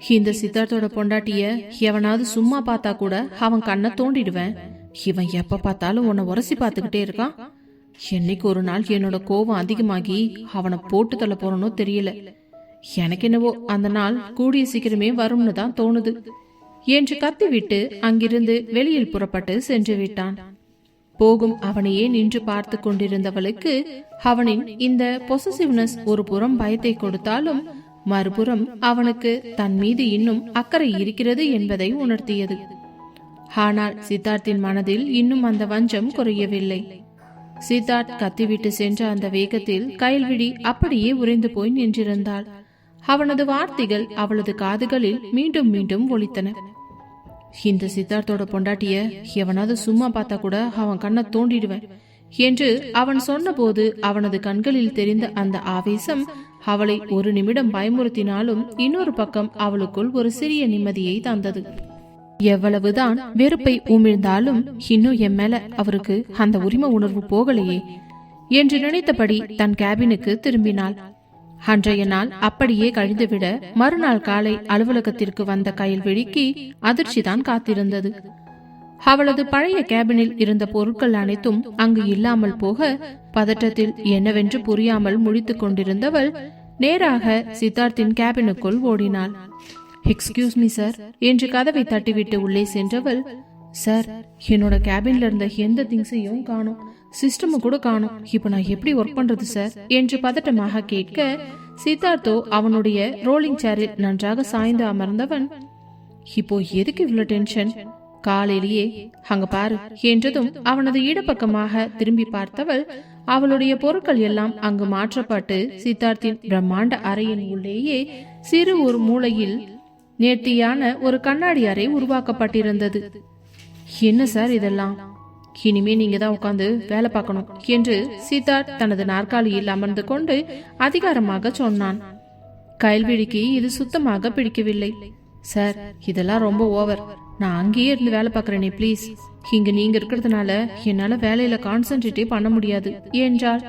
இந்த சித்தார்த்தோட பொண்டாட்டிய எவனாவது சும்மா பார்த்தா கூட அவன் கண்ணை தோண்டிடுவேன். இவன் எப்ப பார்த்தாலும் உன்னை உரசி பார்த்துக்கிட்டே இருக்கான். என்னைக்கு ஒரு நாள் என்னோட கோபம் அதிகமாகி அவனை போட்டு தள்ள போறனோ தெரியல. எனக்கு என்னவோ அந்த நாள் கூடிய சீக்கிரமே வரும்னு தான் தோணுது என்று கத்திவிட்டு அங்கிருந்து வெளியில் புறப்பட்டு சென்று விட்டான். போகும் அவனையே நின்று பார்த்து கொண்டிருந்தவளுக்கு அவனின் இந்த பொசசிவ்னஸ் ஒரு புறம் பயத்தை கொடுத்தாலும் மறுபுறம் அவனுக்கு தன் மீது இன்னும் அக்கறை இருக்கிறது என்பதை உணர்த்தியது. ஆனால் சித்தார்த்தின் மனதில் இன்னும் அந்த வஞ்சம் குறையவில்லை. சித்தார்த் கத்திவிட்டு சென்ற அந்த வேகத்தில் கயல்விழி அப்படியே உறைந்து போய் நின்றிருந்தாள். அவனது வார்த்தைகள் அவளது காதுகளில் மீண்டும் மீண்டும் ஒலித்தன. இந்த சித்தார்த்தோட பொண்டாட்டிய எவனாவது சும்மா பார்த்தா கூட அவன் கண்ணை தோண்டிடுவேன் என்று அவன் சொன்னபோது அவனது கண்களில் தெரிந்த அந்த ஆவேசம் அவளை ஒரு நிமிடம் பயமுறுத்தினாலும் இன்னொரு பக்கம் அவளுக்குள் ஒரு சிறிய நிம்மதியை தந்தது. எவ்வளவுதான் வெறுப்பை உமிழ்ந்தாலும் இன்னும் என் மேல அவருக்கு அந்த உரிமை உணர்வு போகலையே என்று நினைத்தபடி தன் கேபினுக்கு திரும்பினாள். அன்றைய நாள் அப்படியே கழிந்துவிட மறுநாள் காலை அலுவலகத்திற்கு வந்த கயல்விழிக்கு அதிர்ச்சிதான் காத்திருந்தது. அவளது பழைய கேபினில் இருந்த பொருட்கள் அனைத்தும் அங்கு இல்லாமல் போக பதற்றத்தில் என்னவென்று புரியாமல் முழித்துக் கொண்டிருந்தவள் நேராக சித்தார்த்தின் கேபினுக்குள் ஓடினாள். எக்ஸ்கியூஸ் மீ சார் என்று கதவை தட்டிவிட்டு உள்ளே சென்றவள், சார் என்னோட கேபின்ல இருந்த எந்த திங்ஸையும் காணோம், சிஸ்டம் கூட காணோம், இப்ப நான் எப்படி ஒர்க் பண்றது சார் என்று பதட்டமாக கேட்க சித்தார்த்தோ அவனுடைய ரோலிங் சேரில் நன்றாக சாய்ந்து அமர்ந்தவன், இப்போ எதுக்கு இவ்வளவு டென்ஷன், காலையிலேயே அங்க பாரு என்றதும் அவனது இடப்பக்கமாக திரும்பி பார்த்தவள் அவளுடைய பொருட்கள் எல்லாம் அங்கு மாற்றப்பட்டு சித்தார்த்தின் பிரம்மாண்ட அறையின் உள்ளேயே சிறு ஒரு மூலையில் நேர்த்தியான ஒரு கண்ணாடி அறை உருவாக்கப்பட்டிருந்தது. என்ன சார் இதெல்லாம், இனிமே நீங்க தான் உட்காந்து வேலை பார்க்கணும் என்று சித்தார்த் தனது நாற்காலியில் அமர்ந்து கொண்டு அதிகாரமாக சொன்னான். கயல்விழிக்கு இது சுத்தமாக பிடிக்கவில்லை. சார் இதெல்லாம் ரொம்ப ஓவர், நான் அங்கேயே இருந்து வேலை பார்க்கறேனே ப்ளீஸ், இங்க நீங்க இருக்கிறதுனால என்னால வேலையில கான்சென்ட்ரேட்டே பண்ண முடியாது என்றாள்.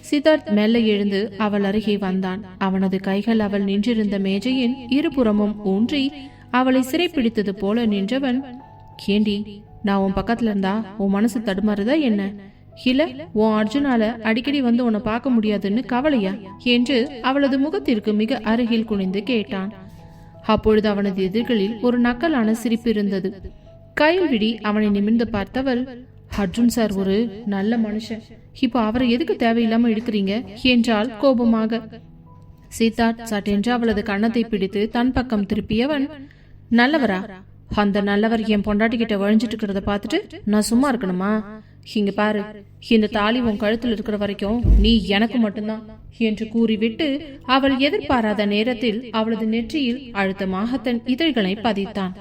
சித்தார்த் மெல்ல எழுந்து அவள் அருகே வந்தான். அவனது கைகள் அவள் நின்றிருந்த மேஜையின் இருபுறமும் ஊன்றி அவளை சிறைப்பிடித்தது போல நின்றவன், ஏண்டி நான் உன் பக்கத்துல இருந்தா உன் மனசு தடுமாறுதா என்ன, இல்ல உன் அர்ஜுனால அடிக்கடி வந்து உன்னை பார்க்க முடியாதுன்னு கவலையா என்று அவளது முகத்திற்கு மிக அருகில் குனிந்து கேட்டான். அப்பொழுது அவனது எதிர்களில் ஒரு நக்கலான சிரிப்பு இருந்தது. கயல்விழி அவனை நிமிர்ந்து பார்த்தவள், அர்ஜுன் சார் ஒரு நல்ல மனுஷன், இப்போ அவரை எதுக்கு தேவையில்லாம எடுக்கிறீங்க என்றால் கோபமாக. சித்தார்த் சட்டென்று அவளது கன்னத்தை பிடித்து தன் பக்கம் திருப்பியவன், நல்லவரா, அந்த நல்லவர் என் பொண்டாட்டி கிட்ட வழிஞ்சிட்டு இருக்கிறத பார்த்துட்டு நான் சும்மா இருக்கணுமா, இங்க பாரு, இந்த தாலி உன் கழுத்துல இருக்கிற வரைக்கும் நீ எனக்கு மட்டும்தான் என்று கூறிவிட்டு அவள் எதிர்பாராத நேரத்தில் அவளது நெற்றியில் அழுத்தமாக தன் இதழ்களை பதித்தான்.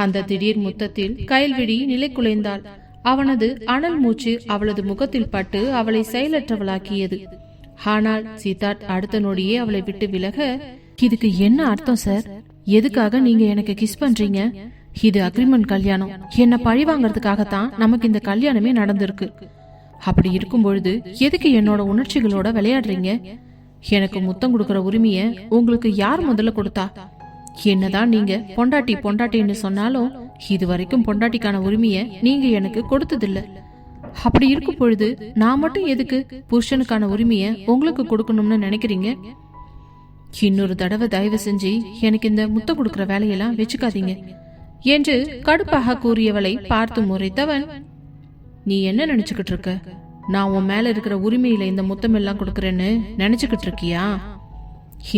அந்த திடீர் முத்தத்தில் கயல்விழி நிலை குலைந்தாள். அவனது அனல் மூச்சு அவளது முகத்தில் பட்டு அவளை செயலற்றவளாக்கியது. ஆனால் சித்தார்த் அடுத்த நொடியே அவளை விட்டு விலக, இதுக்கு என்ன அர்த்தம் சார், எதுக்காக நீங்க எனக்கு கிஸ் பண்றீங்க, இது அக்ரிமெண்ட் கல்யாணம், என்ன பழி வாங்கறதுக்காகத்தான் நமக்கு இந்த கல்யாணமே நடந்திருக்கு, அப்படி இருக்கும் பொழுது எதுக்கு என்னோட உணர்ச்சிகளோட விளையாடுறீங்க, எனக்கு முத்தம் கொடுக்கற உரிமைய உங்களுக்கு யார் முதல்ல கொடுத்தா, என்னதான் நீங்க பொண்டாட்டி பொண்டாட்டின்னு சொன்னாலும் இதுவரைக்கும் பொண்டாட்டிக்கான உரிமைய நீங்க எனக்கு கொடுத்ததில்ல, அப்படி இருக்கும் பொழுது நான் மட்டும் எதுக்கு புருஷனுக்கான உரிமைய உங்களுக்கு கொடுக்கணும்னு நினைக்கிறீங்க, இன்னொரு தடவை தயவு செஞ்சு எனக்கு இந்த முத்தம் கொடுக்கற வேலையெல்லாம் வச்சுக்காதீங்க என்று கடுப்பாக கூறியவளை பார்த்து முறைத்தவன், நீ என்ன நினைச்சுக்கிட்டு இருக்க, நான் உன் மேல இருக்கிற உரிமையில இந்த முத்தம் எல்லாம் கொடுக்கறேன்னு நினைச்சுக்கிட்டு இருக்கியா,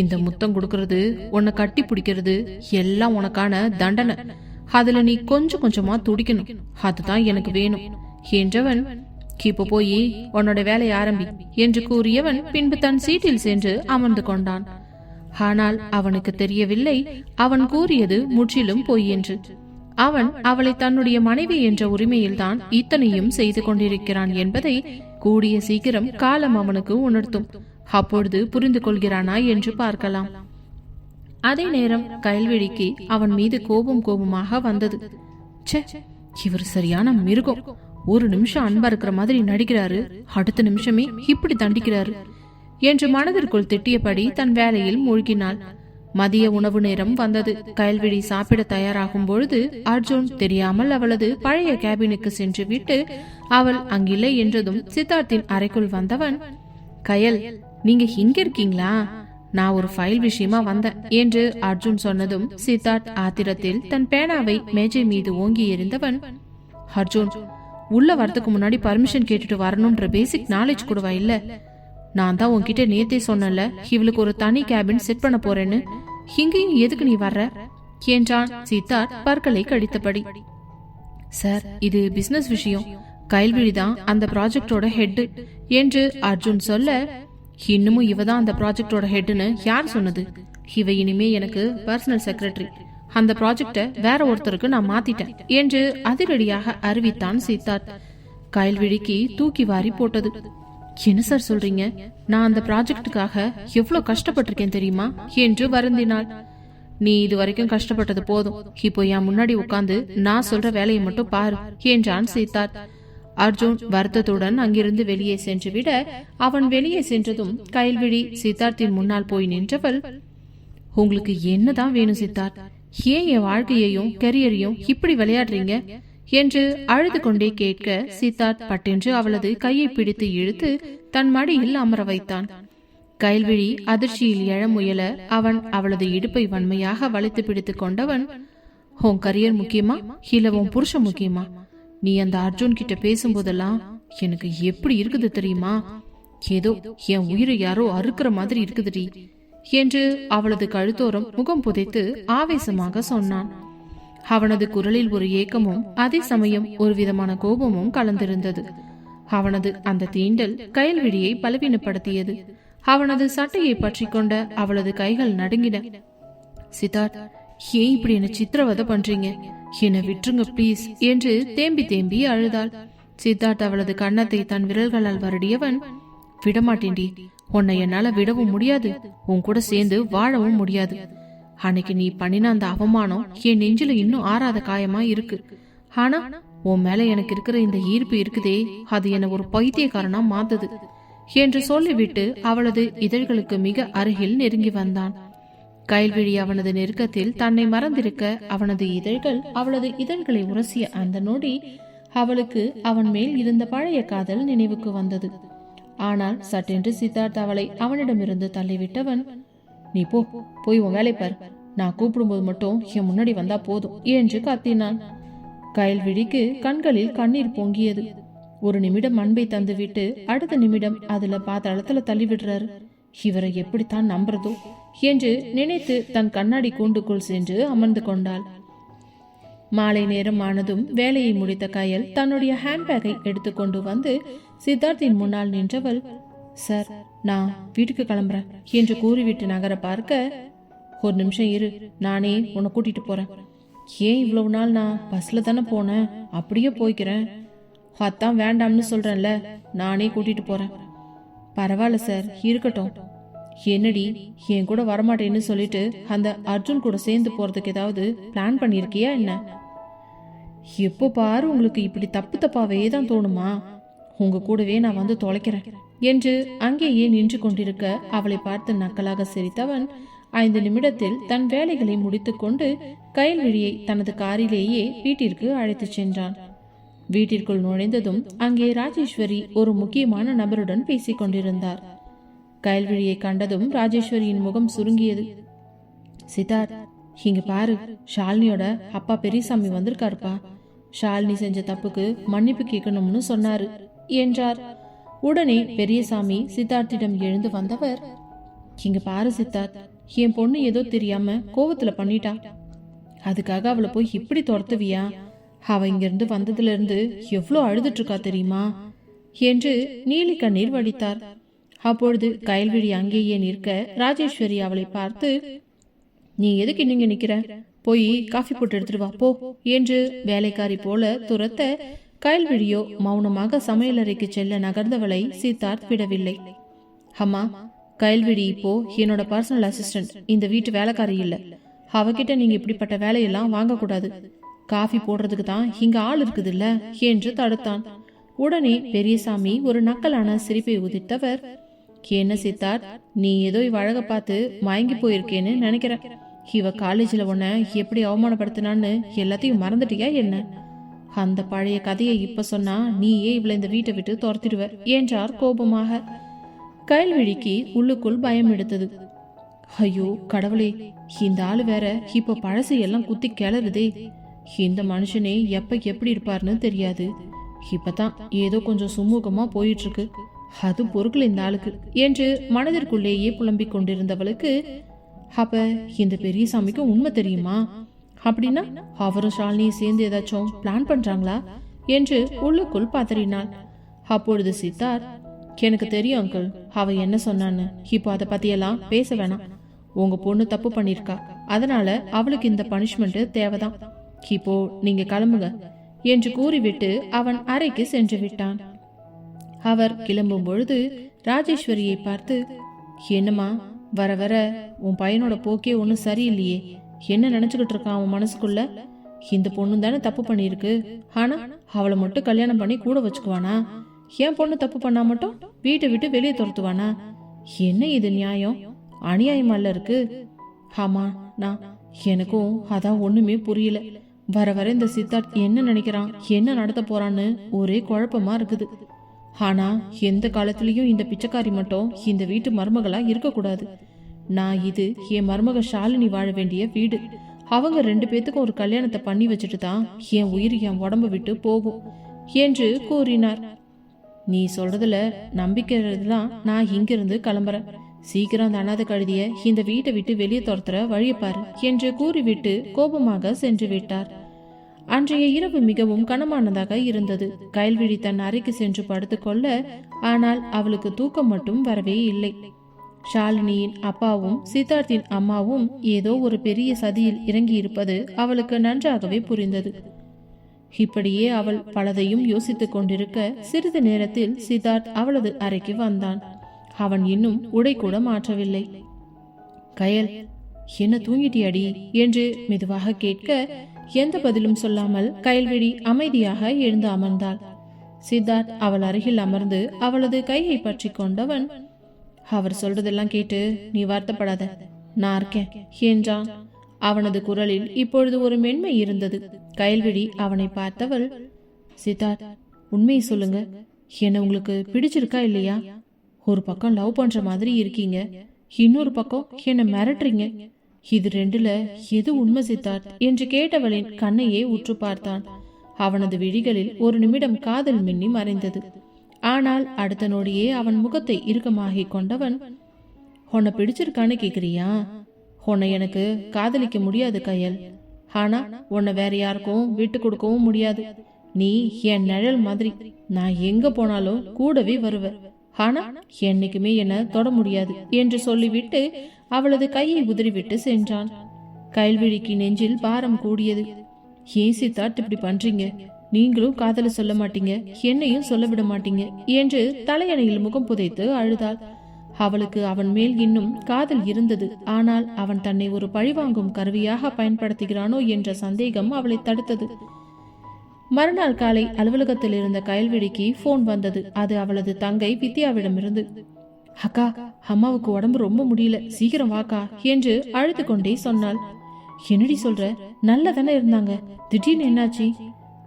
இந்த முத்தம் கொடுக்கறது உன்னை கட்டி பிடிக்கிறது எல்லாம் உனக்கான தண்டனை, அதுல நீ கொஞ்சம் கொஞ்சமா துடிக்கணும், அதுதான் எனக்கு வேணும் என்றவன், இப்ப போய் உன்னோட வேலையை ஆரம்பி என்று கூறியவன் பின்பு தன் சீட்டில் சென்று அமர்ந்து கொண்டான். ஆனால் அவனுக்கு தெரியவில்லை அவன் கூறியது முற்றிலும் பொய் என்று. அவன் அவளை தன்னுடைய மனைவி என்ற உரிமையில்தான் இத்தனையும் செய்து கொண்டிருக்கிறான் என்பதை கூடிய சீக்கிரம் காலம் அவனுக்கு உணர்த்தும். அப்பொழுது புரிந்து கொள்கிறானா என்று பார்க்கலாம். அதே நேரம் கயல்விழிக்கு அவன் மீது கோபமாக வந்தது. ச்சே, இவர் சரியான மிருகம், ஒரு நிமிஷம் அன்பா இருக்கிற மாதிரி நடிக்கிறாரு, அடுத்த நிமிஷமே இப்படி தண்டிக்கிறாரு என்று மனதிற்குள் திட்டியபடி தன் வேலையில் மூழ்கினாள். மதிய உணவு நேரம் வந்தது. கயல்விழி சாப்பிட தயாராகும் பொழுது அர்ஜுன் தெரியாமல் அவளது பழைய கேபினுக்கு சென்று விட்டு அவள் அங்கில்லை என்றதும் சித்தார்த்தின் அறைக்குள் வந்தவன், கயல், நீங்க இங்க இருக்கீங்களா? நான் ஒரு ஃபைல் விஷயமா வந்தேன் என்று அர்ஜுன் சொன்னதும் சித்தார்த் ஆத்திரத்தில் தன் பேனாவை மேஜை மீது ஓங்கி எறிந்தவன், அர்ஜுன், உள்ள வரதுக்கு முன்னாடி பர்மிஷன் கேட்டுட்டு வரணும்ன்ற பேசிக் நாலேஜ் கூடவா இல்ல? நான் தான் உன்கிட்ட நேத்தே சொன்னல இவளுக்கு ஒரு தனி கேபின் செட் பண்ண போறேன்னு. இங்கேயும் எதுக்கு நீ வர்ற என்றான் சித்தார்த் பற்களை கடித்தபடி. சார், இது பிசினஸ் விஷயம். கயல்விழிதான் அந்த ப்ராஜெக்டோட ஹெட் என்று அர்ஜுன் சொல்ல, இன்னமும் இவதான் அந்த ப்ராஜெக்டோட ஹெட்னு யார் சொன்னது? இவ இனிமே எனக்கு பர்சனல் செக்ரட்டரி. அந்த ப்ராஜெக்ட வேற ஒருத்தருக்கு நான் மாத்திட்டேன் என்று அதிரடியாக அறிவித்தான் சித்தார்த். கயல்விழிக்கு தூக்கி வாரி போட்டது. என்ன சார் சொல்றீங்க? நான் அந்த ப்ராஜெக்டுக்காக எவ்வளவு கஷ்டப்பட்டிருக்கேன் தெரியுமா என்று வருந்தினாள். நீ இது வரைக்கும் கஷ்டப்பட்டது போதும். இப்போ என் முன்னாடி உட்கார்ந்து நான் சொல்ற வேலையை மட்டும் பாரு என்றான் சித்தார்த். அர்ஜுன் வருத்தத்துடன் அங்கிருந்து வெளியே சென்று விட, அவன் வெளியே சென்றதும் கயல்விழி சித்தார்த்தின் முன்னால் போய் நின்றவள், உங்களுக்கு என்னதான் வேணும் சித்தார்த்? ஏன் என் வாழ்க்கையையும் கெரியரையும் இப்படி விளையாடுறீங்க என்று அழுது கொண்டே கேட்க, சித்தார்த் பட்டென்று அவளது கையை பிடித்து இழுத்து தன் மடியில் அமர வைத்தான். கயல்விழி அதிர்ச்சியில் எழ முயல அவன் அவளது இடுப்பை வன்மையாக வளைத்து பிடித்து கொண்டவன், உன் கரியர் முக்கியமா இல்ல உன் புருஷன் முக்கியமா? நீ அந்த அர்ஜுன் கிட்ட பேசும்போதெல்லாம் எனக்கு எப்படி இருக்குது தெரியுமா? ஏதோ என் உயிரை யாரோ அறுக்கிற மாதிரி இருக்குதுடி என்று அவளது கழுத்தோரம் முகம் புதைத்து ஆவேசமாக சொன்னான். அவனது குரலில் ஒரு ஏக்கமும் அதே சமயம் ஒரு விதமான கோபமும் கலந்திருந்தது. அவனது அந்த தீண்டல் கயல்விழியை பலவீனப்படுத்தியது. அவனது சட்டையை பற்றி கொண்ட அவளது கைகள் நடுங்கின. சித்தார்த், ஏன் இப்படி என்ன சித்திரவதை பண்றீங்க? என்னை விட்டுருங்க பிளீஸ் என்று தேம்பி தேம்பி அழுதாள். சித்தார்த் அவளது கன்னத்தை தன் விரல்களால் வருடியவன், விடமாட்டேன்டி, உன்னை என்னால விடவும் முடியாது, உன் கூட சேர்ந்து வாழவும் முடியாது. அன்னைக்கு நீ பண்ணின அந்த அவமானம் என் நெஞ்சில இன்னும் ஆறாத காயமா இருக்கு. ஆனா உன் மேல எனக்கு இருக்கிற இந்த ஈர்ப்பு இருக்குதே, அது என்ன ஒரு பைத்தியக்காரனா மாத்துது என்று சொல்லிவிட்டு அவளது இதழ்களுக்கு மிக அருகில் நெருங்கி வந்தான். கயல்விழி அவனது நெருக்கத்தில் தன்னை மறந்திருக்க அவனது இதழ்கள் அவளது இதழ்களை உரசிய அந்த நொடி அவளுக்கு அவன் மேல் இருந்த பழைய காதல் நினைவுக்கு வந்தது. ஆனால் சட்டென்று சித்தார்த் அவளை அவனிடமிருந்து தள்ளிவிட்டவன், நீ போய் உன் வேலை பார், நான் கூப்பிடும்போது மட்டும் என் முன்னாடி வந்தா போதும் என்று கத்தினான். கயல்விழிக்கு கண்களில் கண்ணீர் பொங்கியது. ஒரு நிமிடம் அன்பை தந்துவிட்டு அடுத்த நிமிடம் அதுல பாதாளத்துல தள்ளி விடுறாரு. இவரை எப்படித்தான் நம்புறதோ என்று நினைத்து தன் கண்ணாடி கூண்டுக்குள் சென்று அமர்ந்து கொண்டாள். மாலை நேரம் ஆனதும் வேலையை முடித்த கயல் தன்னுடைய ஹேண்ட்பேக்கை எடுத்துக்கொண்டு வந்து சித்தார்த்தின் முன்னால் நின்றவள், சார், நான் வீட்டுக்கு கிளம்புறேன் என்று கூறிவிட்டு நகர பார்க்க, ஒரு நிமிஷம் இரு, நானே உன்னை கூட்டிட்டு போறேன். ஏன் இவ்வளவு நாள்? நான் பஸ்ல தானே போனேன், அப்படியே போய்க்கிறேன். அதான் வேண்டாம்னு சொல்றேன்ல, நானே கூட்டிட்டு போறேன். பரவாயில்ல சார், இருக்கட்டும். என்னடி, என் கூட வரமாட்டேன்னு சொல்லிட்டு அந்த அர்ஜுன் கூட சேர்ந்து போறதுக்கு ஏதாவது பிளான் பண்ணிருக்கியா என்ன? எப்போ பாரு உங்களுக்கு இப்படி தப்பு தப்பாவே தான் தோணுமா? உங்க கூடவே நான் வந்து தொலைக்கிறேன் என்று அங்கேயே நின்று கொண்டிருக்க அவளை பார்த்து நக்கலாக சிரித்தவன் 5 நிமிடத்தில் தன் வேலைகளை முடித்துக்கொண்டு கயல்விழியை தனது காரிலேயே வீட்டிற்கு அழைத்து சென்றான். வீட்டிற்குள் நுழைந்ததும் அங்கே ராஜேஸ்வரி ஒரு முக்கியமான நபருடன் பேசிக் கொண்டிருந்தார். கயல்விழியை கண்டதும் ராஜேஸ்வரியின் முகம் சுருங்கியது. சித்தார்த், இங்க பாரு, ஷாலினியோட அப்பா பெரியசாமி வந்திருக்காருப்பா. ஷாலினி செஞ்ச தப்புக்கு மன்னிப்பு கேட்கணும்னு சொன்னாரு என்றார். உடனே பெரியசாமி சித்தார்த்திடம் எழுந்து வந்தவர், இங்க பாரு சித்தார்த், என் பொண்ணு ஏதோ தெரியாம கோவத்துல பண்ணிட்டா. அதுக்காக அவளை போய் இப்படி துரத்துவியா? அவ இங்கிருந்து வந்ததுல இருந்து எவ்வளோ அழுதுட்டு இருக்கா தெரியுமா என்று நீலி கண்ணீர் வடித்தார். அப்பொழுது கயல்விழி அங்கேயே நிற்க ராஜேஸ்வரி அவளை பார்த்து, நீ எதுக்கு நீங்க நிக்கிற? போய் காஃபி போட்டு எடுத்துட்டு வா போ என்று வேலைக்காரி போல துரத்த கயல்விழியோ மௌனமாக சமையலறைக்கு செல்ல நகர்ந்தவளை சித்தார்த் விடவில்லை. அம்மா, கயல்விழி இப்போ என்னோட பர்சனல் அசிஸ்டன்ட், இந்த வீட்டு வேலைக்காரி இல்ல. அவகிட்ட நீங்க இப்படிப்பட்ட வேலையெல்லாம் வாங்கக்கூடாது. காஃபி போடுறதுக்கு தான் இங்க ஆள் இருக்குது இல்ல என்று தடுத்தான். உடனே பெரியசாமி ஒரு நக்கலான சிரிப்பை உதித்தவர், என்ன சித்தார்த், நீ ஏதோ இவ அழக பார்த்து மயங்கி போயிருக்கேன்னு நினைக்கிறேன். இவ காலேஜில் உன்னை எப்படி அவமானப்படுத்தினான்னு எல்லாத்தையும் மறந்துட்டியா என்ன? அந்த பழைய கதையை இப்ப சொன்னா நீயே இவளை இந்த வீட்டை விட்டு துரத்திடுவ என்றார் கோபமாக. கயல்விழிக்கு உள்ளுக்குள் பயம் எடுத்தது. ஐயோ கடவுளே, இந்த ஆளு வேற இப்ப பழசு எல்லாம் குத்தி கிளறுதே. இந்த மனுஷனே எப்ப எப்படி இருப்பார்னு தெரியாது. இப்பதான் ஏதோ கொஞ்சம் சுமூகமா போயிட்டு இருக்கு, அது பொறுக்கல இந்த ஆளுக்கு என்று மனதிற்குள்ளேயே புலம்பிக் கொண்டிருந்தவளுக்கு, அப்ப இந்த பெரியசாமிக்கு உண்மை தெரியுமா? அப்படின்னா அவரும் ஷாலினியும் சேர்ந்து ஏதாச்சும் பிளான் பண்றாங்களா என்று உள்ளுக்குள் பதறினாள். அப்பொழுது சித்தார்த், எனக்கு தெரியும் அங்கிள், அவ என்ன சொன்னான்னு. இப்போ அதை பத்தியெல்லாம் பேச வேணாம். உங்க பொண்ணு தப்பு பண்ணிருக்கா, அதனால அவளுக்கு இந்த பனிஷ்மெண்ட் தேவைதான். இப்போ நீங்க கிளம்புங்க என்று கூறிவிட்டு அவன் அறைக்கு சென்று விட்டான். அவர் கிளம்பும் பொழுது ராஜேஸ்வரியை பார்த்து, என்னம்மா வர வர உன் பையனோட போக்கே ஒன்றும் சரியில்லையே, என்ன நினைச்சுக்கிட்டு இருக்கான் அவன் மனசுக்குள்ள? இந்த பொண்ணு தானே தப்பு பண்ணிருக்கு, ஆனா அவளை மட்டும் கல்யாணம் பண்ணி கூட வச்சுக்குவானா? என் பொண்ணு தப்பு பண்ணா மட்டும் வீட்டை விட்டு வெளியே துரத்துவானா? என்ன இது நியாயம்? அநியாயமால இருக்கு. ஆமா, எனக்கும் அதான் ஒண்ணுமே புரியல. வர வர இந்த சித்தார்த் என்ன நினைக்கிறான், என்ன நடத்த போறான்னு ஒரே குழப்பமா இருக்குது. ஆனா எந்த காலத்திலயும் இந்த பிச்சைக்காரி மட்டும் இந்த வீட்டு மருமகளா இருக்கக்கூடாது. இது என் மருமக ஷாலினி வாழ வேண்டிய வீடு. அவங்க 2 பேத்துக்கும் ஒரு கல்யாணத்தை பண்ணி வச்சுட்டு தான் என் உயிர் என் உடம்ப விட்டு போகும் என்று கூறினார். நீ சொல்றதுல நம்பிக்கைதான் நான் இங்கிருந்து கிளம்புறேன். சீக்கிரம் அந்த அனாதை கழுதிய இந்த வீட்டை விட்டு வெளியே துரத்துற வழியப்பாரு என்று கூறிவிட்டு கோபமாக சென்று விட்டார். அன்றைய இரவு மிகவும் கனமானதாக இருந்தது. கயல்விழி தன் அறைக்கு சென்று படுத்துக்கொள்ள, ஆனால் அவளுக்கு தூக்கம் மட்டும் வரவே இல்லை. ஷாலினியின் அப்பாவும் சித்தார்த்தின் அம்மாவும் ஏதோ ஒரு பெரிய சதியில் இறங்கி இருப்பது அவளுக்கு நன்றாகவே புரிந்தது. இப்படியே அவள் பலதையும் யோசித்துக் கொண்டிருக்க, சிறிது நேரத்தில் சித்தார்த் அவளது அறைக்கு வந்தான். அவன் இன்னும் உடை கூட மாற்றவில்லை. கயல், என்ன தூங்கிட்டியாடி என்று மெதுவாக கேட்க, எந்த பதிலும் சொல்லாமல் கயல்விழி அமைதியாக எழுந்து அமர்ந்தாள். சித்தார்த் அவள் அருகில் அமர்ந்து அவளது கையை பற்றி கொண்டவன், அவர் சொல்றதெல்லாம் கேட்டு நீ வருத்தப்படாத, நான் இருக்கேன் என்றான். அவனது குரலில் இப்பொழுது ஒரு மென்மை இருந்தது. கயல்விழி அவனை பார்த்தவள், சித்தார்த், உண்மையை சொல்லுங்க, என்ன உங்களுக்கு பிடிச்சிருக்கா இல்லையா? ஒரு பக்கம் லவ் பண்ற மாதிரி இருக்கீங்க, இன்னொரு பக்கம் என்ன மிரட்டுறீங்க. இது 2ல எது உண்மை சித்தார்த் என்று கேட்டவளின் கண்ணையே உற்று பார்த்தான். அவனது விழிகளில் ஒரு நிமிடம் காதல் மின்னி மறைந்தது. ஆனால் அடுத்த நொடியே அவன் முகத்தை இறுக்கமாகி கொண்டவன், உன்னை பிடிச்சிருக்கான்னு கேக்குறியா? உன்னை எனக்கு காதலிக்க முடியாது கயல், ஆனா உன்னை வேற யாருக்கும் விட்டு கொடுக்கவும் முடியாது. நீ என் நிழல் மாதிரி, நான் எங்க போனாலும் கூடவே வருவ, ஆனா என்னைக்குமே என்ன தொட முடியாது என்று சொல்லிவிட்டு அவளது கையை உதறிவிட்டு சென்றான். கயல்விழிக்கு நெஞ்சில் பாரம் கூடியது. ஏன் சித்தார்த் இப்படி பண்றீங்க? நீங்களும் காதல சொல்ல மாட்டீங்க, என்னையும் சொல்ல விட மாட்டீங்க என்று தலையணையில் முகம் புதைத்து அழுதாள். அவளுக்கு அவன் மேல் இன்னும் காதல் இருந்தது. ஆனால் அவன் தன்னை ஒரு பழிவாங்கும் கருவியாக பயன்படுத்துகிறானோ என்ற சந்தேகம் அவளை தடுத்தது. மறுநாள் காலை அலுவலகத்தில் இருந்த கயல்விழிக்கு போன் வந்தது. அது அவளது தங்கை வித்யாவிடமிருந்து. அக்கா, அம்மாவுக்கு உடம்பு ரொம்ப முடியல, சீக்கிரம் வாக்கா என்று அழுது கொண்டே சொன்னாள். என்னடி சொல்ற? நல்லதானே இருந்தாங்க, திடீர்னு என்னாச்சு?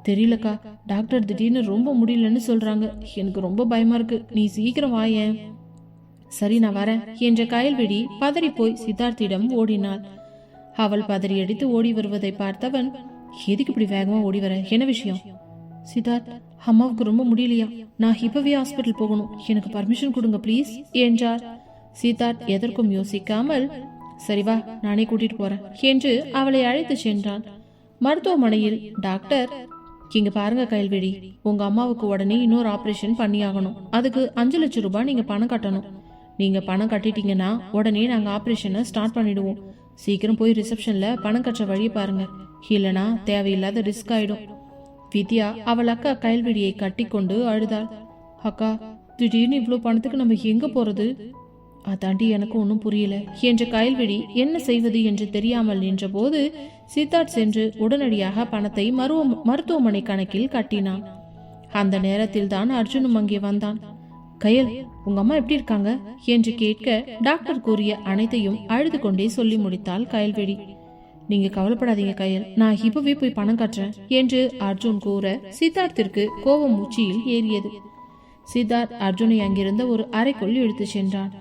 தெரியலக்கா, டாக்டர் திடீர்னு ரொம்ப முடியலன்னு சொல்றாங்க. எனக்கு ரொம்ப பயமா இருக்கு, நீ சீக்கிரம் வாயேன். சரி, நான் வரேன் என்ற கயல்விழி பதறி போய் சித்தார்த்திடம் ஓடினாள். அவள் பதறியடித்து ஓடி வருவதை பார்த்தவன், எதுக்கு இப்படி வேகமா ஓடி வர, என்ன விஷயம்? சித்தார்த், அம்மாவுக்கு ரொம்ப முடியலையா, நான் இப்பவே ஹாஸ்பிட்டல் போகணும், எனக்கு பர்மிஷன் கொடுங்க ப்ளீஸ் என்றார். சித்தார்த் எதற்கும் யோசிக்காமல், சரி வா, நானே கூட்டிட்டு போறேன் என்று அவளை அழைத்து சென்றான். மருத்துவமனையில் டாக்டர், இங்க பாருங்க கயல்விழி, உங்க அம்மாவுக்கு உடனே இன்னொரு ஆபரேஷன் பண்ணியாகணும். அதுக்கு 5 லட்சம் ரூபாய் நீங்க பணம் கட்டணும். நீங்க பணம் கட்டிட்டீங்கன்னா உடனே நாங்க ஆபரேஷனை ஸ்டார்ட் பண்ணிடுவோம். சீக்கிரம் போய் ரிசப்ஷன்ல பணம் கட்டுற வழியை பாருங்க, இல்லனா தேவையில்லாத ரிஸ்க் ஆயிடும். வித்யா அவள் அக்கா கயல்விழியை கட்டி கொண்டு அழுதாள். அக்கா, திடீர்னு இவ்வளவு பணத்துக்கு நம்ம எங்க போறது? அதாண்டி எனக்கு ஒன்னும் புரியல என்ற கயல்விழி என்ன செய்வது என்று தெரியாமல் நின்ற போது சித்தார்த் சென்று உடனடியாக பணத்தை மருத்துவமனை கணக்கில் கட்டினான். அந்த நேரத்தில் தான் அர்ஜுனும் அங்கே வந்தான். கயல், உங்க அம்மா எப்படி இருக்காங்க என்று கேட்க டாக்டர் கூறிய அனைத்தையும் அழுது கொண்டே சொல்லி முடித்தாள் கயல்விழி. நீங்க கவலைப்படாதீங்க கயல், நான் இப்பவே போய் பணம் கட்டுறேன் என்று அர்ஜுன் கூற சித்தார்த்திற்கு கோபம் உச்சியில் ஏறியது. சித்தார்த் அர்ஜுனை அங்கிருந்த ஒரு அறைக்குள் இழுத்து சென்றான்.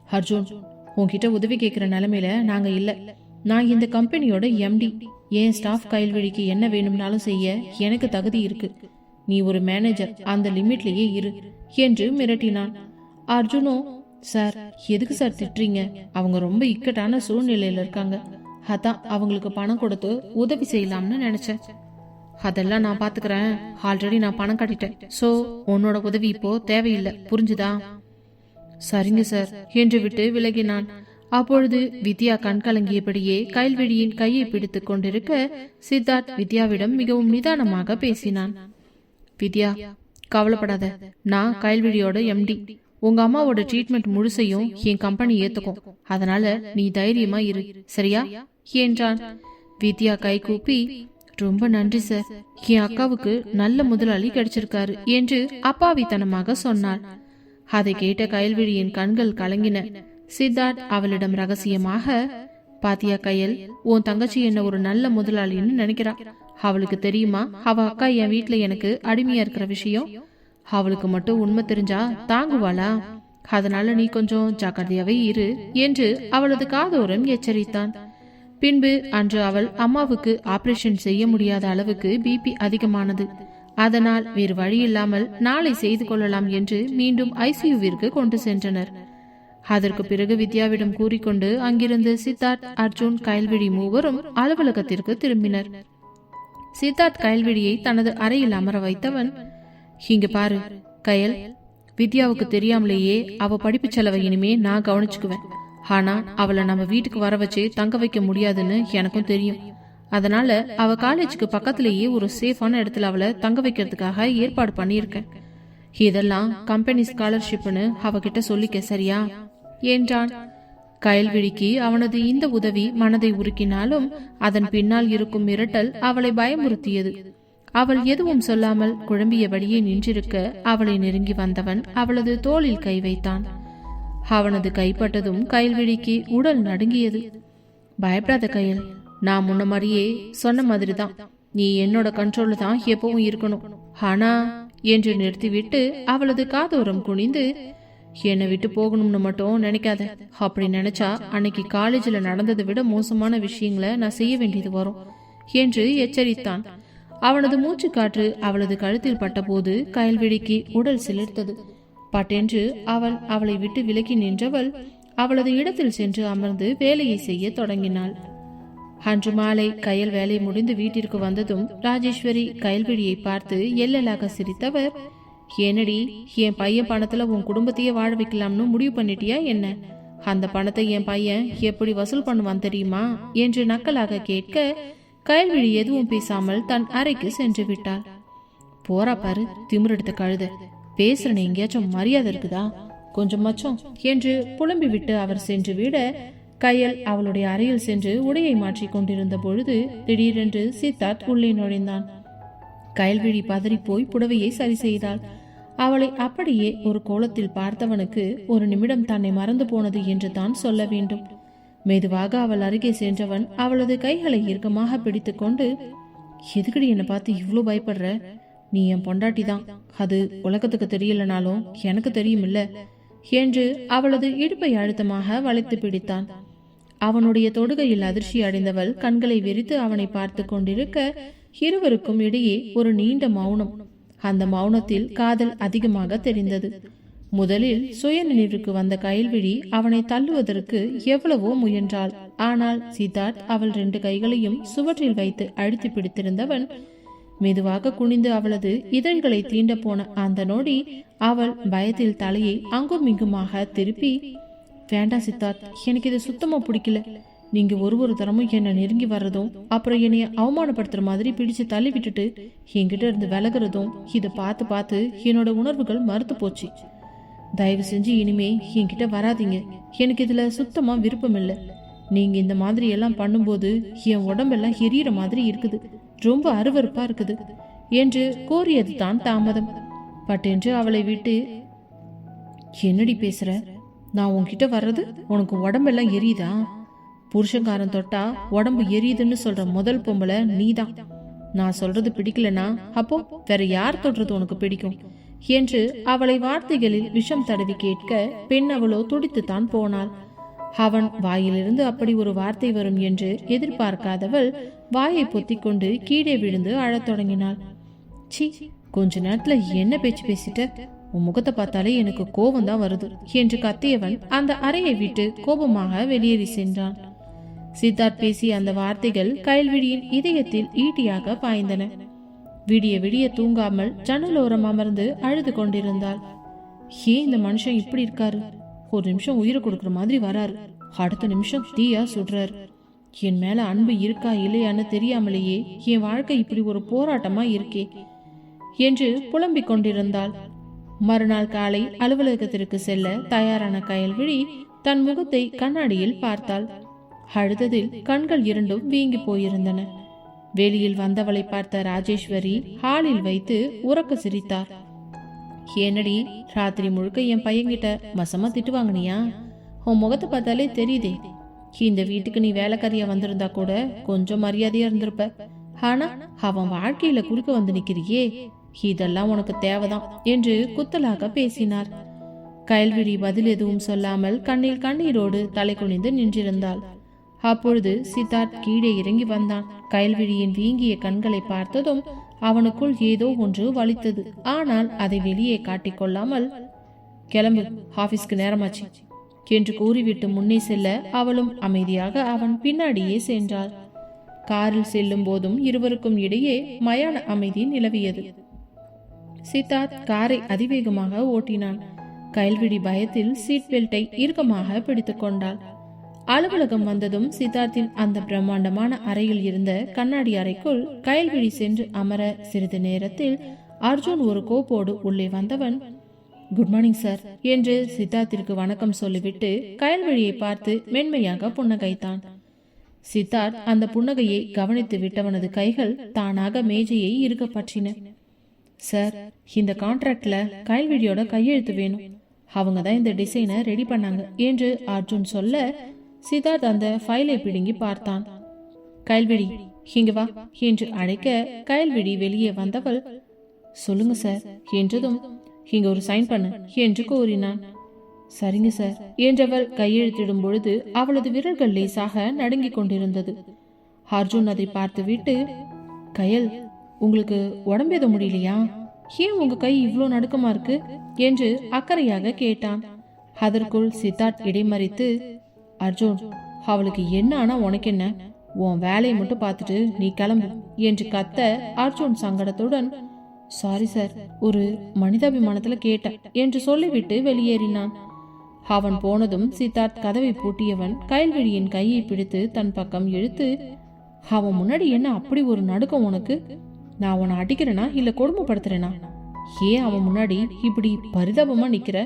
அர்ஜுன், உன்கிட்ட உதவி கேட்கிற நிலைமையில நாங்க இல்ல. நான் இந்த கம்பெனியோட எம்டி. என் ஸ்டாஃப் கயல்விழிக்கு என்ன வேணும்னாலும் செய்ய எனக்கு தகுதி இருக்கு. நீ ஒரு மேனேஜர், அந்த லிமிட்லயே இரு என்று மிரட்டினான். அர்ஜுனோ, சார் எதுக்கு சார் திட்டுறீங்க? அவங்க ரொம்ப இக்கட்டான சூழ்நிலையில இருக்காங்க. அதான் அவங்களுக்கு பணம் கொடுத்து உதவி செய்யலாம்னு நினைச்சேன். அதெல்லாம் நான் பாத்துக்கிறேன். ஆல்ரெடி நான் பணம் கட்டிட்டேன். சோ உன்னோட உதவி இப்போ தேவையில்லை, புரிஞ்சுதா? சரிங்க சார் என்று விட்டு விலகினான். அப்பொழுது வித்யா கண்கலங்கியபடியே கயல்விழியின் கையை பிடித்துக் கொண்டிருக்க சித்தார்த் வித்யாவிடம் மிகவும் நிதானமாக பேசினான். வித்யா, கவலைப்படாத. நான் கயல்விழியோட எம்டி. உங்க அம்மாவோட ட்ரீட்மெண்ட் முழுசையும் என் கம்பெனி ஏத்துக்கும். அதனால நீ தைரியமா இரு, சரியா என்றான். வித்யா கை கூப்பி, ரொம்ப நன்றி சார், என் அக்காவுக்கு நல்ல முதலாளி கிடைச்சிருக்காரு என்று அப்பாவித்தனமாக சொன்னாள். அதை கேட்ட கயல்விழியின் கண்கள் கலங்கின. சித்தார்த் அவளிடம் ரகசியமாக, பாத்தியா கயல், உன் தங்கச்சி என்ன ஒரு நல்ல முதலாளின்னு நினைக்கிறா. அவளுக்கு தெரியுமா அவ அக்கா என் வீட்டுல எனக்கு அடிமையா இருக்கிற விஷயம்? அவளுக்கு மட்டும் உண்மை தெரிஞ்சா தாங்குவாளா? அதனால நீ கொஞ்சம் ஜாக்கிரதையாவே இரு என்று அவளது காதோரம் எச்சரித்தான். பின்பு அன்று அவள் அம்மாவுக்கு ஆபரேஷன் செய்ய முடியாத அளவுக்கு பிபி அதிகமானது. அதனால் வேறு வழி இல்லாமல் நாளை செய்து கொள்ளலாம் என்று மீண்டும் ஐசியூவிற்கு கொண்டு சென்றனர். அதற்கு பிறகு வித்யாவிடம் கூறிக்கொண்டு அங்கிருந்து சித்தார்த், அர்ஜுன், கயல்விழி மூவரும் அலுவலகத்திற்கு திரும்பினர். சித்தார்த் கயல்விழியை தனது அறையில் அமர வைத்தவன், இங்க பாரு கயல், வித்யாவுக்கு தெரியாமலேயே அவ படிப்பு செலவை இனிமே நான் கவனிச்சுக்குவேன். ஆனா அவளை நம்ம வீட்டுக்கு வர வச்சு தங்க வைக்க முடியாதுன்னு எனக்கும் தெரியும். அதனால அவ காலேஜுக்கு பக்கத்திலேயே ஒரு சேஃபான இடத்துல அவளை தங்க வைக்கிறதுக்காக ஏற்பாடு பண்ணியிருக்கேன். இதெல்லாம் கம்பெனி ஸ்காலர்ஷிப்னு அவகிட்ட சொல்லிக்க, சரியா என்றான். கயல்விழிக்கு அவனது இந்த உதவி மனதை உருக்கினாலும் அதன் பின்னால் இருக்கும் மிரட்டல் அவளை பயமுறுத்தியது. அவள் எதுவும் சொல்லாமல் குழம்பியபடியே நின்றிருக்க அவளை நெருங்கி வந்தவன் அவளது தோளில் கை வைத்தான். அவனது கைப்பட்டதும் கயல்விழிக்கு உடல் நடுங்கியது. பயப்படாத கயல், நான் முன்ன மாதிரியே சொன்ன மாதிரிதான். நீ என்னோட கண்ட்ரோல்ல தான் எப்பவும் இருக்கணும். ஆனா என்று நிறுத்திவிட்டு அவளது காதோரம் குனிந்து, என்னை விட்டு போகணும்னு மட்டும் நினைக்காத. அப்படி நினைச்சா அன்னைக்கு காலேஜ்ல நடந்ததை விட மோசமான விஷயங்களை நான் செய்ய வேண்டியது வரும் என்று எச்சரித்தான். அவனது மூச்சு காற்று அவளது கழுத்தில் பட்டபோது கயல்விழிக்கு உடல் சிலிர்த்தது. பட்டென்று அவளை விட்டு விலகி நின்றவள் அவளது இடத்தில் சென்று அமர்ந்து வேலையை செய்ய தொடங்கினாள். அன்று மாலை கயல் வேலை முடிந்து வீட்டிற்கு வந்ததும் ராஜேஸ்வரி கயல்விழியை பார்த்து எல்லலாக சிரித்தவர், என்னடி, என் பையன் பணத்துல உன் குடும்பத்தையே வாழ வைக்கலாம்னு முடிவு பண்ணிட்டியா என்ன? அந்த பணத்தை என் பையன் எப்படி வசூல் பண்ணுவான் தெரியுமா என்று நக்கலாக கேட்க கயல்விழி எதுவும் பேசாமல் தன் அறைக்கு சென்று விட்டாள். போறா பாரு திமிரெடுத்த கழுத, பேசுறேன், எங்கேயாச்சும் மரியாதை இருக்குதா கொஞ்சமாச்சும் என்று புலம்பி விட்டு அவர் சென்று விட கயல் அவளுடைய அறையில் சென்று உடையை மாற்றிக் கொண்டிருந்த பொழுது திடீரென்று சித்தார்த் உள்ளே நுழைந்தான். கயல்விழி பதறி போய் புடவையை சரி செய்தாள். அவளை அப்படியே ஒரு கோலத்தில் பார்த்தவனுக்கு ஒரு நிமிடம் தன்னை மறந்து போனது என்று தான் சொல்ல வேண்டும். மெதுவாக அவள் அருகே சென்றவன் அவளது கைகளை இறுக்கமாக பிடித்து கொண்டு, எதுக்கடி என்னை பார்த்து இவ்வளோ பயப்படுற? நீ என் பொண்டாட்டி தான், அது உலகத்துக்கு தெரியலனாலும் எனக்கு தெரியுமில்ல என்று அவளது இடுப்பை அழுத்தமாக வளைத்து பிடித்தான். அவனுடைய தொடுகையில் அதிர்ச்சி அடைந்தவள் கண்களை விரித்து அவனை பார்த்து கொண்டிருக்க இருவருக்கும் இடையே ஒரு நீண்ட மௌனம். அந்த மௌனத்தில் காதல் அதிகமாக தெரிந்தது. முதலில் சுய நினைவுக்கு வந்த கயல்விழி அவனை தள்ளுவதற்கு எவ்வளவோ முயன்றாள். ஆனால் சித்தார்த் அவள் 2 கைகளையும் சுவற்றில் வைத்து அழுத்தி பிடித்திருந்தவன் மெதுவாக குனிந்து அவளது இதழ்களை தீண்ட போன அந்த நொடி அவள் பயத்தில் தலையை அங்கும் இங்குமாக திருப்பி, வேண்டாம் சித்தார்த், எனக்கு இது சுத்தமா பிடிக்கல. நீங்க ஒரு தரமும் என்னை நெருங்கி வர்றதும் அப்புறம் என்னைய அவமானப்படுத்துற மாதிரி பிடிச்சு தள்ளி விட்டுட்டு என்கிட்ட இருந்து விலகிறதும் இதை பார்த்து பார்த்து என்னோட உணர்வுகள் மறுத்து போச்சு. தயவு செஞ்சு இனிமே என்கிட்ட வராதிங்க. எனக்கு இதுல சுத்தமா விருப்பம் இல்லை. நீங்க இந்த மாதிரி எல்லாம் பண்ணும்போது என் உடம்பெல்லாம் எரியற மாதிரி இருக்குது, ரொம்ப அருவருப்பா இருக்குது என்று கூறியது தான் தாமதம். பட்டென்று அவளை விட்டு என்னடி பேசுற? நான் உன்கிட்ட வர்றது உனக்கு உடம்பெல்லாம் எரியுதா? புருஷங்காரன் தொட்டா உடம்பு எரியுதுன்னு சொல்ற முதல் பொம்பளை நீதான். நான் சொல்றது பிடிக்கலனா அப்போ வேற யார் தொடுறது உனக்கு பிடிக்கும் என்று அவளை வார்த்தைகளில் விஷம் தடவி கேட்க பெண் அவளோ துடித்துத்தான் போனாள். அவன் வாயிலிருந்து அப்படி ஒரு வார்த்தை வரும் என்று எதிர்பார்க்காதவள் வாயை பொத்திக்கொண்டு கீழே விழுந்து அழத் தொடங்கினாள். சி, கொஞ்ச நேரத்துல என்ன பேச்சு பேசிட்ட? உன் முகத்தை பார்த்தாலே எனக்கு கோபம் தான் வருது என்று கத்தியவன் அந்த அறையை விட்டு கோபமாக வெளியேறி சென்றான். சித்தார்த் பேசிய அந்த வார்த்தைகள் கயல்விழியின் இதயத்தில் ஈட்டியாக பாய்ந்தன. விடிய விடிய தூங்காமல் ஜன்னலோரம் அமர்ந்து அழுது கொண்டிருந்தாள். ஏன் இந்த மனுஷன் இப்படி இருக்காரு? ஒரு நிமிஷம் உயிரை கொடுக்குற மாதிரி வராரு, அடுத்த நிமிஷம் தீயா சுடுறாரு. என் மேல அன்பு இருக்கா இல்லையான்னு தெரியாமலேயே என் வாழ்க்கை இப்படி ஒரு போராட்டமா இருக்கே என்று புலம்பிக் கொண்டிருந்தாள். மறுநாள் காலை அலுவலகத்திற்கு செல்ல தயாரான கயல்விழி தன் முகத்தை கண்ணாடியில் பார்த்தாள். அழுததில் கண்கள் இரண்டும் வீங்கி போயிருந்தன. வெளியில் வந்தவளை பார்த்த ராஜேஸ்வரி ஹாலில் வைத்து உறக்க சிரித்தார். ஏனடி, ராத்திரி முழுக்க என் பையன்கிட்ட மசமா திட்டு வாங்கினியா? உன் முகத்தை பார்த்தாலே தெரியுதே. இந்த வீட்டுக்கு நீ வேலைக்காரியா வந்திருந்தா கூட கொஞ்சம் மரியாதையா இருந்திருப்ப. ஆனா அவன் வாழ்க்கையில குறுக்க வந்து நிக்கிறியே, இதெல்லாம் உனக்கு தேவைதான் என்று குத்தலாக பேசினார். கயல்விழி பதில் எதுவும் சொல்லாமல் கண்ணில் கண்ணீரோடு தலை குனிந்து நின்றிருந்தாள். அப்பொழுது சித்தார்த் கீழே இறங்கி வந்தான். கயல்விழியின் வீங்கிய கண்களை பார்த்ததும் அவனுக்குள் ஏதோ ஒன்று வலித்தது. ஆனால் அதை வெளியே காட்டிக்கொள்ளாமல், கிளம்பு, ஆபீஸ்க்கு நேரமாச்சு என்று கூறிவிட்டு முன்னே செல்ல அவளும் அமைதியாக அவன் பின்னாடியே சென்றாள். காரில் செல்லும் போதும் இருவருக்கும் இடையே மயான அமைதி நிலவியது. சித்தார்த் காரை அதிவேகமாக ஓட்டினான். கயல்விழி பயத்தில் சீட் பெல்ட்டை இறுக்கமாக பிடித்துக் கொண்டாள். அலுவலகம் வந்ததும் சித்தார்த்தின் அந்த பிரம்மாண்டமான அறையில் இருந்த கண்ணாடி அறைக்குள் கயல்விழி சென்று அமர சிறிது நேரத்தில் அர்ஜுன் ஒரு கோப்போடு உள்ளே வந்தவன், குட் மார்னிங் சார் என்று சித்தார்த்திற்கு வணக்கம் சொல்லிவிட்டு கயல்விழியை பார்த்து மென்மையாக புன்னகைத்தான். சித்தார்த் அந்த புன்னகையை கவனித்து விட்டவனது கைகள் தானாக மேஜையை இறுக பற்றின. சார், இந்த கான்ட்ராக்ட்ல கயல்விழியோட கையெழுத்து வேணும். அவங்க தான் இந்த டிசைனை ரெடி பண்ணாங்க என்று அர்ஜுன் சொல்ல சித்தார்த் அந்த ஃபைலை பிடுங்கி பார்த்தான். கயல்விழி, இங்க வா என்று அழைக்க கயல்விழி வெளியே வந்தவள், சொல்லுங்க சார் என்றதும், இங்க ஒரு சைன் பண்ணு என்று கூறினான். சரிங்க சார் என்றவள் கையெழுத்திடும் பொழுது அவளது விரல்கள் லேசாக நடுங்கிக் கொண்டிருந்தது. அர்ஜுன் அதை பார்த்துவிட்டு, கயல், உங்களுக்கு உடம்பு எதுவும் முடியலையா? ஏன் உங்க கை இவ்வளோ நடுக்கமா இருக்கு என்று அக்கறையாக கேட்டான். அதற்குள் சித்தார்த் இடைமறித்து, அர்ஜுன், அவளுக்கு என்ன ஆனா உனக்கு என்ன? உன் வேலையை மட்டும் பார்த்துட்டு நீ கிளம்பு என்று கத்த அர்ஜுன் சங்கடத்துடன், சாரி சார், ஒரு மனிதாபிமானத்துல கேட்டேன் என்று சொல்லிவிட்டு வெளியேறினான். அவன் போனதும் சித்தார்த் கதவை பூட்டியவன் கயல்விழியின் கையை பிடித்து தன் பக்கம் இழுத்து, அவன் முன்னாடி என்ன அப்படி ஒரு நடுக்கம் உனக்கு? நான் உன்னை அடிக்கிறேனா இல்ல கொடுமைப்படுத்துறேனா? ஏன் அவன் முன்னாடி இப்படி பரிதாபமா நிக்கிற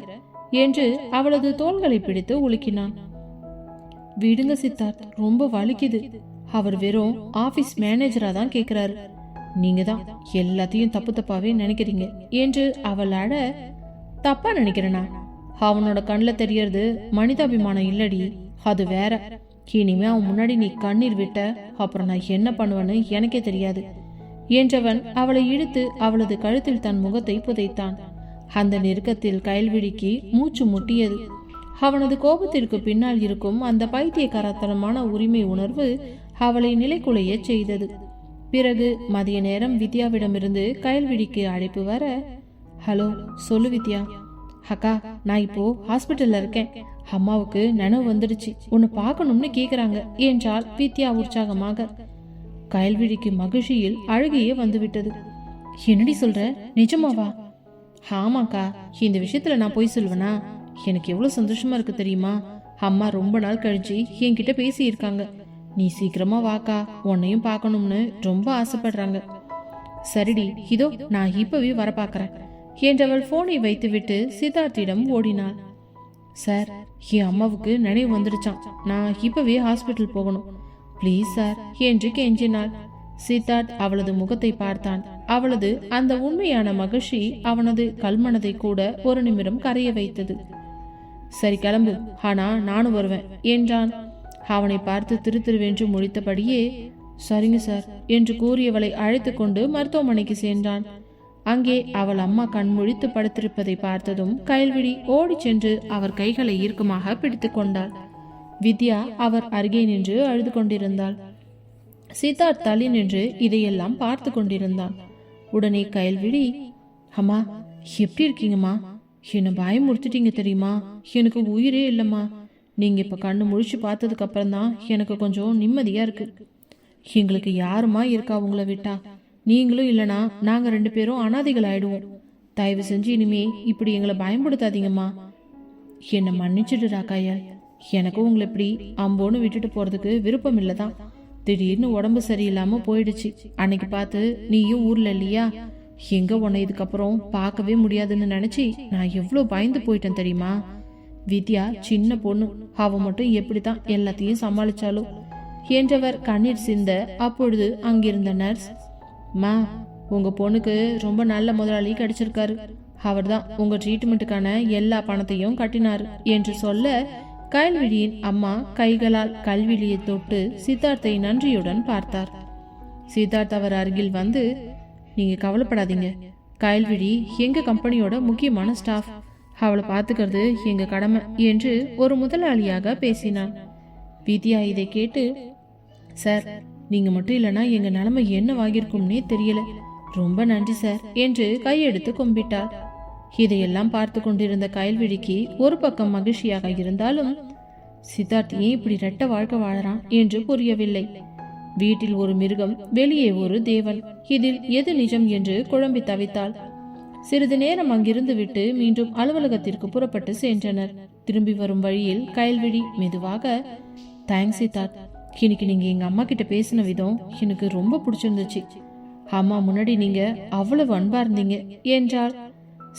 என்று அவளது தோள்களை பிடித்து உலுக்கினான். விடுங்க சித்தார்த், ரொம்ப வலிக்குது. அவர் வெறும் ஆபீஸ் மேனேஜரா தான் கேக்குறாரு. நீங்க தான் எல்லாத்தையும் தப்பு தப்பாவே நினைக்கிறீங்க என்று அவள் அட, தப்பா நினைக்கிறேனா? அவனோட கண்ணுல தெரியறது மனிதாபிமானம் இல்லடி, அது வேற. இனிமே அவன் முன்னாடி நீ கண்ணீர் விட்ட அப்புறம் நான் என்ன பண்ணுவேன்னு எனக்கே தெரியாது என்றவன் அவளை இழுத்து அவளது கழுத்தில் தன் முகத்தை புதைத்தான். அந்த நெருக்கத்தில் கயல்விழிக்கு மூச்சு முட்டியது. அவனது கோபத்திற்கு பின்னால் இருக்கும் அந்த பைத்தியக்காரத்தனமான உரிமை உணர்வு அவளை நிலைக்குலைய செய்தது. பிறகு மதிய நேரம் வித்யாவிடமிருந்து கயல்விழிக்கு அழைப்பு வர, ஹலோ, சொல்லு வித்யா. அக்கா, நான் இப்போ ஹாஸ்பிட்டல்ல இருக்கேன். அம்மாவுக்கு நினைவு வந்துடுச்சு, உன்னை பார்க்கணும்னு கேக்குறாங்க என்றால் வித்யா உற்சாகமாக. கயல்விழிக்கு மகிழ்ச்சியில் அழுகையே வந்துவிட்டது. என்னடி சொல்ற, நிஜமாவா? ஆமாக்கா, இந்த விஷயத்துல நான் போய் சொல்லுவேனா? எனக்கு எவ்வளவு சந்தோஷமா இருக்கு தெரியுமா? அம்மா ரொம்ப நாள் கழிச்சு என்கிட்ட பேசி இருக்காங்க. நீ சீக்கிரமா வாக்கா, உன்னையும் பார்க்கணும்னு ரொம்ப ஆசைப்படுறாங்க. சரிடி, இதோ நான் இப்பவே வர பாக்குறேன் என்றவள் போனை வைத்துவிட்டு சித்தார்த்திடம் ஓடினாள். சார், என் அம்மாவுக்கு நினைவு வந்துடுச்சான். நான் இப்பவே ஹாஸ்பிட்டல் போகணும், பிளீஸ் சார் என்று கெஞ்சினாள். சித்தார்த் அவளது முகத்தை பார்த்தான். அவளது அந்த உண்மையான மகிழ்ச்சி அவனது கல்மனதை கூட ஒரு நிமிடம் கரைய வைத்தது. சரி கிளம்பு, ஆனா நானும் வருவேன் என்றான். அவனை பார்த்து திருத்திருவென்று முடித்தபடியே சரிங்க சார் என்று கூறியவளை அழைத்து கொண்டு மருத்துவமனைக்கு சென்றான். அங்கே அவள் அம்மா கண்முழித்து படுத்திருப்பதை பார்த்ததும் கயல்விழி ஓடி சென்று அவர் கைகளை இறுக்கமாக பிடித்து கொண்டாள். வித்யா அவர் அருகே நின்று அழுது கொண்டிருந்தாள். சித்தார்த் தள்ளி நின்று இதையெல்லாம் பார்த்து கொண்டிருந்தான். உடனே கயல்விழி, அம்மா எப்படி இருக்கீங்கம்மா? என்னை பயமுறுத்திட்டீங்க தெரியுமா? எனக்கு உயிரே இல்லைம்மா. நீங்க இப்ப கண்ணு முழிச்சு பார்த்ததுக்கு அப்புறம் தான் எனக்கு கொஞ்சம் நிம்மதியா இருக்கு. எங்களுக்கு யாருமா இருக்கா உங்களை விட்டா? நீங்களும் இல்லைனா நாங்க 2 பேரும் அனாதைகள் ஆயிடுவோம். தயவு செஞ்சு இனிமே இப்படி எங்களை பயன்படுத்தாதீங்கம்மா. என்னை மன்னிச்சுடுடா கயல். எனக்கும் உங்களை இப்படி அம்போன்னு விட்டுட்டு போறதுக்கு விருப்பம் இல்லதான். திடீர்னு உடம்பு சரியில்லாம போயிடுச்சு. அன்னைக்கு பார்த்து நீயும் ஊர்ல இல்லையா? எங்க உன்னை இதுக்கப்புறம் பார்க்கவே முடியாதுன்னு நினைச்சு நான் எவ்வளவு பயந்து போயிட்டேன் தெரியுமா? வித்யா சின்ன பொண்ணு, அவ மட்டும் எப்படித்தான் எல்லாத்தையும் சமாளிச்சாலும் என்றவர் கண்ணீர் சிந்த. அப்பொழுது அங்கிருந்த நர்ஸ், மா உங்க பொண்ணுக்கு ரொம்ப நல்ல முதலாளி கிடைச்சிருக்காரு. அவர் தான் உங்க ட்ரீட்மெண்ட்டுக்கான எல்லா பணத்தையும் கட்டினாரு என்று சொல்ல, கயல்விழியின் அம்மா கைகளால் கல்விழியை தொட்டு சித்தார்த்தை நன்றியுடன் பார்த்தார். சித்தார்த் அவர் அருகில் வந்து, நீங்க கவலைப்படாதீங்க, கயல்விழி எங்க கம்பெனியோட முக்கியமான ஸ்டாஃப். அவளை பார்த்துக்கிறது எங்க கடமை என்று ஒரு முதலாளியாக பேசினான். வித்யா இதை கேட்டு, சார் நீங்க மட்டும் இல்லைன்னா எங்க நிலைமை என்னவாகிருக்கும்னே தெரியல. ரொம்ப நன்றி சார் என்று கையெடுத்து கும்பிட்டார். இதையெல்லாம் பார்த்து கொண்டிருந்த கயல்விழிக்கு ஒரு பக்கம் மகிழ்ச்சியாக இருந்தாலும் சித்தார்த் ஏன் இப்படி ரெட்ட வாழ்க்கை வாழறான் என்று புரியவில்லை. வீட்டில் ஒரு மிருகம், வெளியே ஒரு தேவன், இதில் எது நிஜம் என்று குழம்பி தவித்தாள். சிறிது நேரம் அங்கிருந்து விட்டு மீண்டும் அலுவலகத்திற்கு புறப்பட்டு சென்றனர். திரும்பி வரும் வழியில் கயல்விழி மெதுவாக, தேங்க்ஸ் சித்தார்த், இன்னைக்கு நீங்க எங்க அம்மா கிட்ட பேசின விதம் எனக்கு ரொம்ப பிடிச்சிருந்துச்சு. அம்மா முன்னாடி நீங்க அவ்வளவு அன்பா இருந்தீங்க என்றாள்.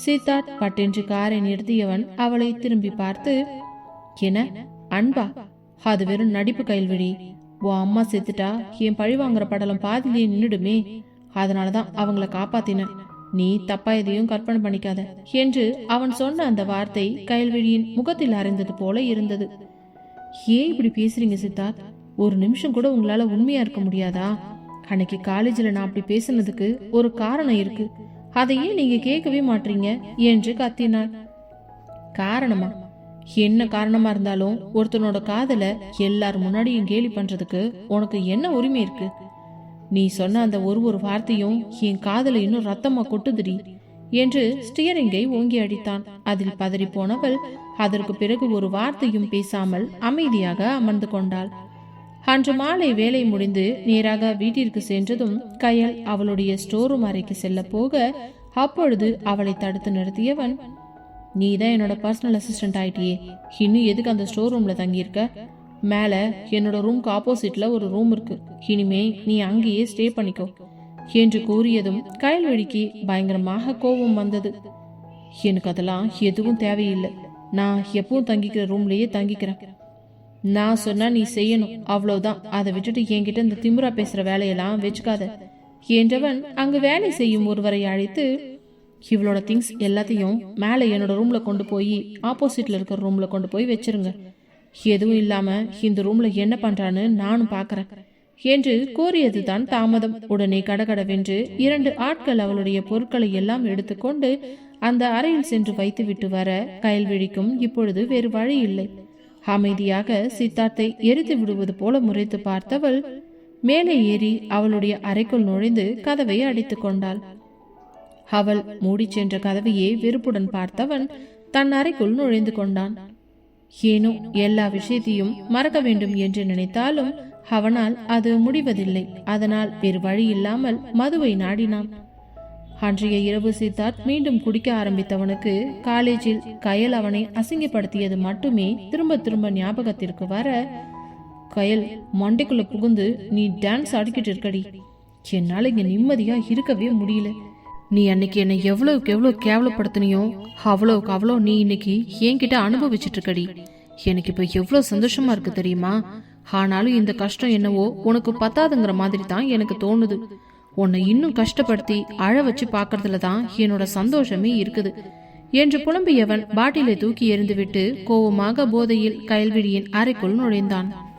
சித்தார்த் பட்டென்று காரை நிறுத்தியவன் அவளை திரும்பி பார்த்து, என்ன அன்பா? அது வெறும் நடிப்பு கயல்விழி. உன் அம்மா செத்துட்டா என் பழி வாங்குற படலம் பாதிலேயே நின்னுடுமே. அதனாலதான் அவங்கள காப்பாத்தின. நீ தப்பா எதையும் கற்பனை பண்ணிக்காத என்று அவன் சொன்ன அந்த வார்த்தை கயல்விழியின் முகத்தில் அறைந்தது போல இருந்தது. ஏன் இப்படி பேசுறீங்க சித்தார்த்? ஒரு நிமிஷம் கூட உங்களால உண்மையா இருக்க முடியாதா? அன்னைக்கு காலேஜில் நான் அப்படி பேசுனதுக்கு ஒரு காரணம் இருக்கு, அதையே நீங்க கேட்கவே மாட்டீங்க என்று கத்தினாள். காரணமா? என்ன காரணமா இருந்தாலும் ஒருத்தனோட காதல எல்லாரும் முன்னாடியும் கேலி பண்றதுக்கு உனக்கு என்ன உரிமை இருக்கு? நீ சொன்ன அந்த ஒரு வார்த்தையும் என் காதல இன்னும் ரத்தமா கொட்டுதுடி என்று ஸ்டியரிங்கை ஓங்கி அடித்தான். அதில் பதறி போனவள் அதற்கு பிறகு ஒரு வார்த்தையும் பேசாமல் அமைதியாக அமர்ந்து கொண்டாள். அன்று மாலை வேலை முடிந்து நேராக வீட்டிற்கு சென்றதும் கயல் அவளுடைய ஸ்டோர் ரூம் அறைக்கு செல்ல போக, அப்பொழுது அவளை தடுத்து நிறுத்தியவன், நீ தான் என்னோட பர்சனல் அசிஸ்டன்ட் ஆயிட்டியே, இன்னும் எதுக்கு அந்த ஸ்டோர் ரூம்ல தங்கியிருக்க? மேல என்னோட ரூம்க்கு ஆப்போசிட்ல ஒரு ரூம் இருக்கு, இனிமே நீ அங்கேயே ஸ்டே பண்ணிக்கோ என்று கூறியதும் கயல்விழிக்கு பயங்கரமாக கோபம் வந்தது. எனக்கு அதெல்லாம் எதுவும் தேவையில்லை, நான் எப்பவும் தங்கிக்கிற ரூம்லயே தங்கிக்கிறேன். நான் சொன்னா நீ செய்யணும், அவ்வளவுதான். அதை விட்டுட்டு என்கிட்ட இந்த திமுறா பேசுற வேலையெல்லாம் வச்சுக்காத என்றவன் அங்கு வேலை செய்யும் ஒருவரை அழைத்து, இவளோட திங்ஸ் எல்லாத்தையும் மேலே என்னோட ரூம்ல கொண்டு போய் ஆப்போசிட்ல இருக்கிற ரூம்ல கொண்டு போய் வச்சிருங்க. எதுவும் இல்லாம இந்த ரூம்ல என்ன பண்றான்னு நானும் பாக்குறேன் என்று கூறியதுதான் தாமதம். உடனே கடகடவென்று 2 ஆட்கள் அவளுடைய பொருட்களை எல்லாம் எடுத்துக்கொண்டு அந்த அறையில் சென்று வைத்து விட்டு வர கயல்விழிக்கும் இப்பொழுது வேறு வழி இல்லை. அமைதியாக சித்தார்த்தை எரித்து விடுவது போல முறைத்து பார்த்தவள் மேலே ஏறி அவளுடைய அறைக்குள் நுழைந்து கதவை அடித்துக் கொண்டாள். அவள் மூடி சென்ற கதவையே வெறுப்புடன் பார்த்தவன் தன் அறைக்குள் நுழைந்து கொண்டான். ஏனோ எல்லா விஷயத்தையும் மறக்க வேண்டும் என்று நினைத்தாலும் அவனால் அது முடிவதில்லை. அதனால் வேறு வழி இல்லாமல் மதுவை நாடினான். அன்றைய இரவு சித்தார்த் மீண்டும் குடிக்க ஆரம்பித்தவனுக்கு காலேஜில் கயல் அவனை அசிங்கப்படுத்தியது மட்டுமே திரும்ப திரும்ப ஞாபகத்திற்கு வர, கயல் மண்டைக்குள்ள புகுந்து நீ டான்ஸ் ஆடிக்கிட்டு இருக்கடி, என்னால இங்க நிம்மதியா இருக்கவே முடியல. நீ அன்னைக்கு என்னை எவ்வளவுக்கு எவ்வளவு கேவலப்படுத்தினியோ அவ்வளவுக்கு அவ்வளோ நீ இன்னைக்கு என்கிட்ட அனுபவிச்சுட்டு இருக்கடி. எனக்கு இப்ப எவ்வளவு சந்தோஷமா இருக்கு தெரியுமா? ஆனாலும் இந்த கஷ்டம் என்னவோ உனக்கு பத்தாதுங்கிற மாதிரி தான் எனக்கு தோணுது. உன்னை இன்னும் கஷ்டப்படுத்தி அழ வச்சு பாக்குறதுல தான் என்னோட சந்தோஷமே இருக்குது என்று புலம்பியவன் பாட்டிலை தூக்கி எறிந்துவிட்டு கோவமாக போதையில் கயல்விழியின் அறைக்குள் நுழைந்தான்.